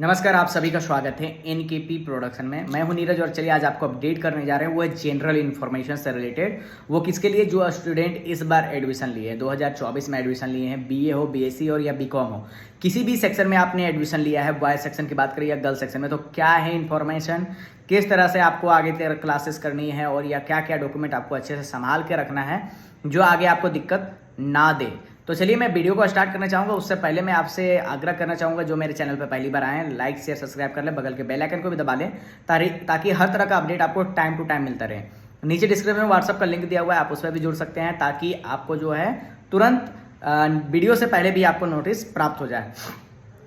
नमस्कार, आप सभी का स्वागत है एनकेपी प्रोडक्शन में। मैं हूं नीरज और चलिए आज आपको अपडेट करने जा रहे हैं वो है जनरल इन्फॉर्मेशन से रिलेटेड। वो किसके लिए? जो स्टूडेंट इस बार एडमिशन लिए हैं 2024 में एडमिशन लिए हैं, बीए हो, बीएससी और या बीकॉम हो, किसी भी सेक्शन में आपने एडमिशन लिया है, बॉयज सेक्शन की बात करें या गर्ल्स सेक्शन में, तो क्या है इन्फॉर्मेशन, किस तरह से आपको आगे क्लासेस करनी है और या क्या क्या डॉक्यूमेंट आपको अच्छे से संभाल के रखना है जो आगे आपको दिक्कत ना दे। तो चलिए मैं वीडियो को स्टार्ट करना चाहूँगा। उससे पहले मैं आपसे आग्रह करना चाहूँगा, जो मेरे चैनल पर पहली बार आए हैं, लाइक शेयर सब्सक्राइब कर लें, बगल के बेल आइकन को भी दबा लें ताकि हर तरह का अपडेट आपको टाइम टू टाइम मिलता रहे। नीचे डिस्क्रिप्शन में व्हाट्सअप का लिंक दिया हुआ है, आप उस पर भी जुड़ सकते हैं ताकि आपको जो है तुरंत वीडियो से पहले भी आपको नोटिस प्राप्त हो जाए।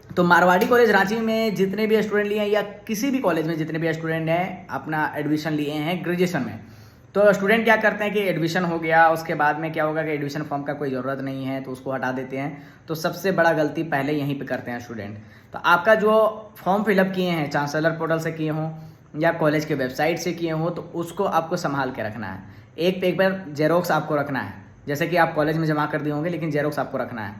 तो मारवाड़ी कॉलेज रांची में जितने भी स्टूडेंट लिए हैं या किसी भी कॉलेज में जितने भी स्टूडेंट हैं अपना एडमिशन लिए हैं ग्रेजुएशन में, तो स्टूडेंट क्या करते हैं कि एडमिशन हो गया, उसके बाद में क्या होगा कि एडमिशन फॉर्म का कोई ज़रूरत नहीं है तो उसको हटा देते हैं। तो सबसे बड़ा गलती पहले यहीं पे करते हैं स्टूडेंट। तो आपका जो फॉर्म फिलअप किए हैं चांसलर पोर्टल से किए हों या कॉलेज के वेबसाइट से किए हों, तो उसको आपको संभाल के रखना है। एक पेपर जेरोक्स आपको रखना है, जैसे कि आप कॉलेज में जमा कर दिए होंगे, लेकिन जेरोक्स आपको रखना है।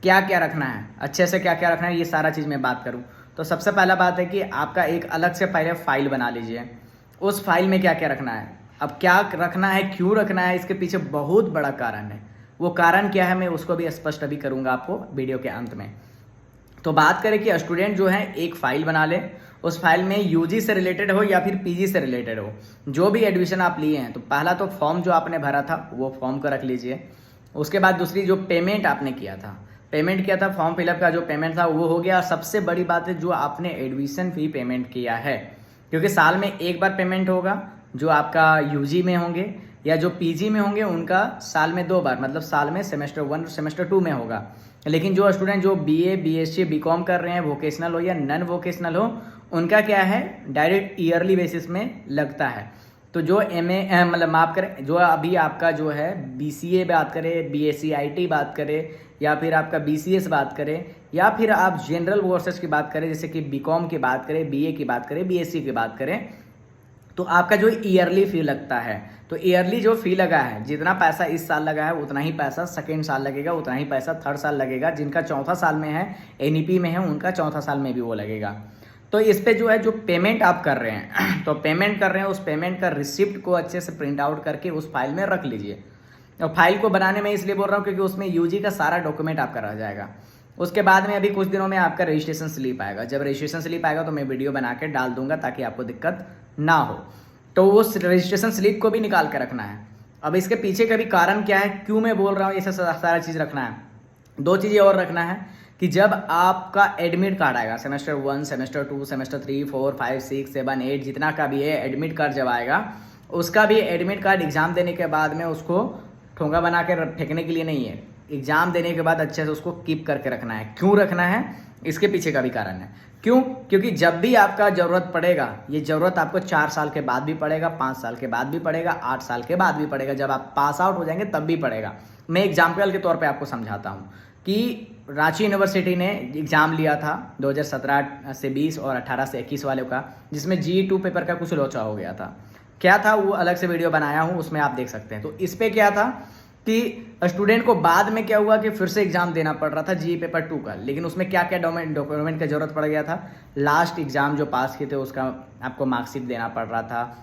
क्या क्या रखना है, अच्छे से क्या क्या रखना है, ये सारा चीज़ मैं बात करूँ तो सबसे पहला बात है कि आपका एक अलग से पहले फाइल बना लीजिए। उस फाइल में क्या क्या रखना है, अब क्या रखना है, क्यों रखना है, इसके पीछे बहुत बड़ा कारण है। वो कारण क्या है मैं उसको भी स्पष्ट अभी करूँगा आपको वीडियो के अंत में। तो बात करें कि स्टूडेंट जो है एक फाइल बना ले, उस फाइल में यूजी से रिलेटेड हो या फिर पीजी से रिलेटेड हो, जो भी एडमिशन आप लिए हैं, तो पहला तो फॉर्म जो आपने भरा था वो फॉर्म को रख लीजिए। उसके बाद दूसरी जो पेमेंट आपने किया था, फॉर्म फिलअप का जो पेमेंट था वो हो गया। सबसे बड़ी बात है जो आपने एडमिशन फी पेमेंट किया है, क्योंकि साल में एक बार पेमेंट होगा। जो आपका यूजी में होंगे या जो पीजी में होंगे उनका साल में 2 बार, मतलब साल में सेमेस्टर 1 और सेमेस्टर 2 में होगा। लेकिन जो स्टूडेंट जो बीए बीएससी बीकॉम कर रहे हैं, वोकेशनल हो या नॉन वोकेशनल हो, उनका क्या है डायरेक्ट ईयरली बेसिस में लगता है। तो जो एमए मतलब माफ करें, जो अभी आपका जो है बीसीए बात करें, बीएससी आईटी बात करें या फिर आपका बीसीएस बात करें या फिर आप जनरल कोर्सेज की बात करें, जैसे कि बीकॉम की बात करें, बीए की बात करें, बीएससी की बात करें, तो आपका जो ईयरली फी लगता है, तो ईयरली जो फी लगा है, जितना पैसा इस साल लगा है उतना ही पैसा सेकेंड साल लगेगा, उतना ही पैसा थर्ड साल लगेगा। जिनका चौथा साल में है, एनईपी में है, उनका चौथा साल में भी वो लगेगा। तो इस पे जो है जो पेमेंट आप कर रहे हैं तो पेमेंट कर रहे हैं, उस पेमेंट का रिसिप्ट को अच्छे से प्रिंट आउट करके उस फाइल में रख लीजिए। और फाइल को बनाने में इसलिए बोल रहा हूँ क्योंकि उसमें यूजी का सारा डॉक्यूमेंट आपका रह जाएगा। उसके बाद में अभी कुछ दिनों में आपका रजिस्ट्रेशन स्लिप आएगा। जब रजिस्ट्रेशन स्लिप आएगा तो मैं वीडियो बना के डाल दूंगा ताकि आपको दिक्कत ना हो। तो वो रजिस्ट्रेशन स्लिप को भी निकाल के रखना है। अब इसके पीछे का भी कारण क्या है, क्यों मैं बोल रहा हूँ ये सारा चीज़ रखना है। 2 चीज़ें और रखना है कि जब आपका एडमिट कार्ड आएगा, सेमेस्टर 1, सेमेस्टर 2, सेमेस्टर 3, 4, 5, 6, 7, 8 जितना का भी है एडमिट कार्ड जब आएगा, उसका भी एडमिट कार्ड एग्ज़ाम देने के बाद में उसको ठोंगा बना के फेंकने के लिए नहीं है। एग्ज़ाम देने के बाद अच्छे से उसको कीप करके रखना है। क्यों रखना है, इसके पीछे का भी कारण है। क्यों? क्योंकि जब भी आपका ज़रूरत पड़ेगा, ये ज़रूरत आपको 4 साल के बाद भी पड़ेगा, 5 साल के बाद भी पड़ेगा, 8 साल के बाद भी पड़ेगा, जब आप पास आउट हो जाएंगे तब भी पड़ेगा। मैं एग्जाम्पल के तौर पे आपको समझाता हूँ कि रांची यूनिवर्सिटी ने एग्ज़ाम लिया था 2017 से 20 और 18 से 21 वाले का, जिसमें GE2 पेपर का कुछ लोचा हो गया था। क्या था वो अलग से वीडियो बनाया हूँ, उसमें आप देख सकते हैं। तो इस पर क्या था कि स्टूडेंट को बाद में क्या हुआ कि फिर से एग्जाम देना पड़ रहा था GE पेपर 2 का, लेकिन उसमें क्या क्या डॉक्यूमेंट की जरूरत पड़ गया था। लास्ट एग्जाम जो पास किए थे उसका आपको मार्कशीट देना पड़ रहा था,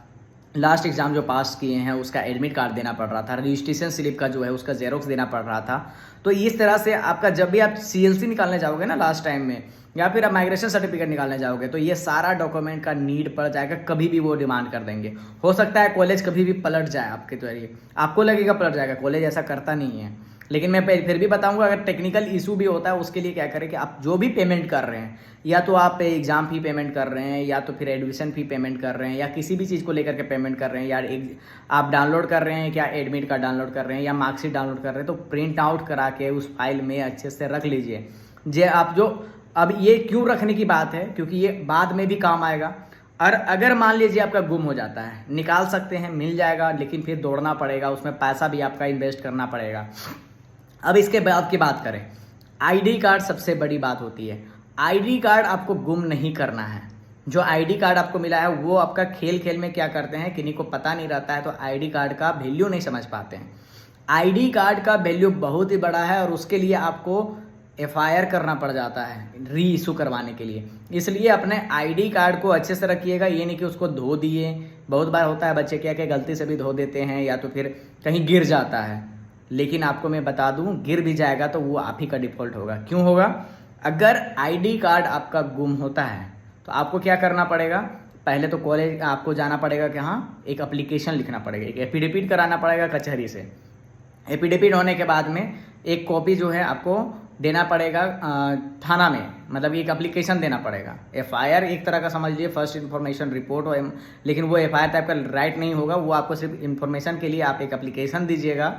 लास्ट एग्जाम जो पास किए हैं उसका एडमिट कार्ड देना पड़ रहा था, रजिस्ट्रेशन स्लिप का जो है उसका जेरोक्स देना पड़ रहा था। तो इस तरह से आपका जब भी आप CLC निकालने जाओगे ना लास्ट टाइम में, या फिर आप माइग्रेशन सर्टिफिकेट निकालने जाओगे, तो ये सारा डॉक्यूमेंट का नीड पड़ जाएगा। कभी भी वो डिमांड कर देंगे। हो सकता है कॉलेज कभी भी पलट जाए आपके जरिए, आपको लगेगा पलट जाएगा, कॉलेज ऐसा करता नहीं है। लेकिन मैं फिर भी बताऊंगा, अगर टेक्निकल इशू भी होता है उसके लिए क्या करें कि आप जो भी पेमेंट कर रहे हैं, या तो आप एग्ज़ाम फी पेमेंट कर रहे हैं, या तो फिर एडमिशन फी पेमेंट कर रहे हैं, या किसी भी चीज़ को लेकर के पेमेंट कर रहे हैं, या आप डाउनलोड कर रहे हैं, क्या एडमिट कार्ड डाउनलोड कर रहे हैं या मार्कशीट डाउनलोड कर रहे हैं, तो प्रिंट आउट करा के उस फाइल में अच्छे से रख लीजिए। आप जो अब ये क्यों रखने की बात है, क्योंकि ये बाद में भी काम आएगा। और अगर मान लीजिए आपका गुम हो जाता है, निकाल सकते हैं, मिल जाएगा, लेकिन फिर दौड़ना पड़ेगा, उसमें पैसा भी आपका इन्वेस्ट करना पड़ेगा। अब इसके बाद की बात करें, आईडी कार्ड सबसे बड़ी बात होती है। आईडी कार्ड आपको गुम नहीं करना है। जो आईडी कार्ड आपको मिला है वो आपका खेल खेल में क्या करते हैं, किन्हीं को पता नहीं रहता है, तो आईडी कार्ड का वैल्यू नहीं समझ पाते हैं। आईडी कार्ड का वैल्यू बहुत ही बड़ा है और उसके लिए आपको FIR करना पड़ जाता है री इशू करवाने के लिए। इसलिए अपने ID कार्ड को अच्छे से रखिएगा, ये नहीं कि उसको धो दिए। बहुत बार होता है बच्चे क्या गलती से भी धो देते हैं या तो फिर कहीं गिर जाता है, लेकिन आपको मैं बता दूं गिर भी जाएगा तो वो आप ही का डिफ़ॉल्ट होगा। क्यों होगा? अगर ID कार्ड आपका गुम होता है तो आपको क्या करना पड़ेगा, पहले तो कॉलेज आपको जाना पड़ेगा कि हाँ एक एप्लीकेशन लिखना पड़ेगा, एक एफिडेविट कराना पड़ेगा कचहरी से। एफिडेविट होने के बाद में एक कॉपी जो है आपको देना पड़ेगा थाना में, मतलब एक एप्लीकेशन देना पड़ेगा। FIR एक तरह का समझ लीजिए फर्स्ट इन्फॉर्मेशन रिपोर्ट हो, लेकिन वो FIR टाइप का राइट नहीं होगा, वो आपको सिर्फ इन्फॉर्मेशन के लिए आप एक एप्लीकेशन दीजिएगा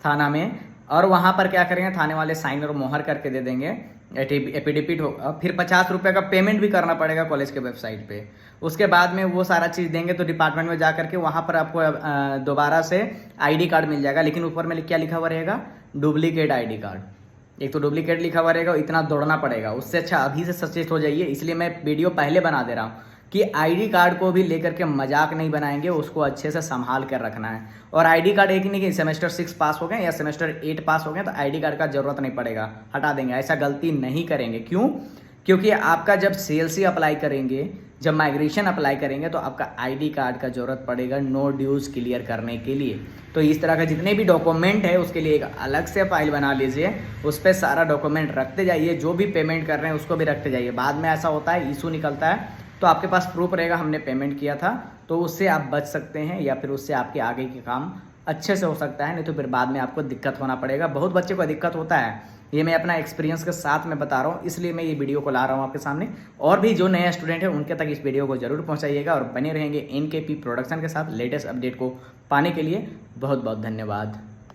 थाना में, और वहाँ पर क्या करेंगे थाने वाले साइन और मोहर करके दे देंगे, एफिडेविट होगा। फिर 50 रुपये का पेमेंट भी करना पड़ेगा कॉलेज के वेबसाइट पे। उसके बाद में वो सारा चीज़ देंगे तो डिपार्टमेंट में जा करके वहाँ पर आपको दोबारा से ID कार्ड मिल जाएगा, लेकिन ऊपर में क्या लिखा हुआ रहेगा, डुप्लीकेट ID कार्ड। एक तो डुप्लीकेट लिखा हुआ रहेगा, इतना दौड़ना पड़ेगा। उससे अच्छा अभी से सचेत हो जाइए। इसलिए मैं वीडियो पहले बना दे रहा हूँ कि ID कार्ड को भी लेकर के मजाक नहीं बनाएंगे, उसको अच्छे से संभाल कर रखना है। और ID कार्ड एक ही नहीं कि सेमेस्टर 6 पास हो गए या सेमेस्टर 8 पास हो गए तो ID कार्ड का जरूरत नहीं पड़ेगा, हटा देंगे, ऐसा गलती नहीं करेंगे। क्यों? क्योंकि आपका जब CLC अप्लाई करेंगे, जब माइग्रेशन अप्लाई करेंगे तो आपका ID कार्ड का जरूरत पड़ेगा नो ड्यूज क्लियर करने के लिए। तो इस तरह के जितने भी डॉक्यूमेंट है उसके लिए एक अलग से फाइल बना लीजिए, उस पर सारा डॉक्यूमेंट रखते जाइए, जो भी पेमेंट कर रहे हैं उसको भी रखते जाइए। बाद में ऐसा होता है इशू निकलता है तो आपके पास प्रूफ रहेगा हमने पेमेंट किया था, तो उससे आप बच सकते हैं या फिर उससे आपके आगे के काम अच्छे से हो सकता है। नहीं तो फिर बाद में आपको दिक्कत होना पड़ेगा। बहुत बच्चे को दिक्कत होता है, ये मैं अपना एक्सपीरियंस के साथ में बता रहा हूँ, इसलिए मैं ये वीडियो को ला रहा हूँ आपके सामने। और भी जो नए स्टूडेंट हैं उनके तक इस वीडियो को जरूर पहुँचाइएगा और बने रहेंगे NKP प्रोडक्शन के साथ लेटेस्ट अपडेट को पाने के लिए। बहुत बहुत धन्यवाद।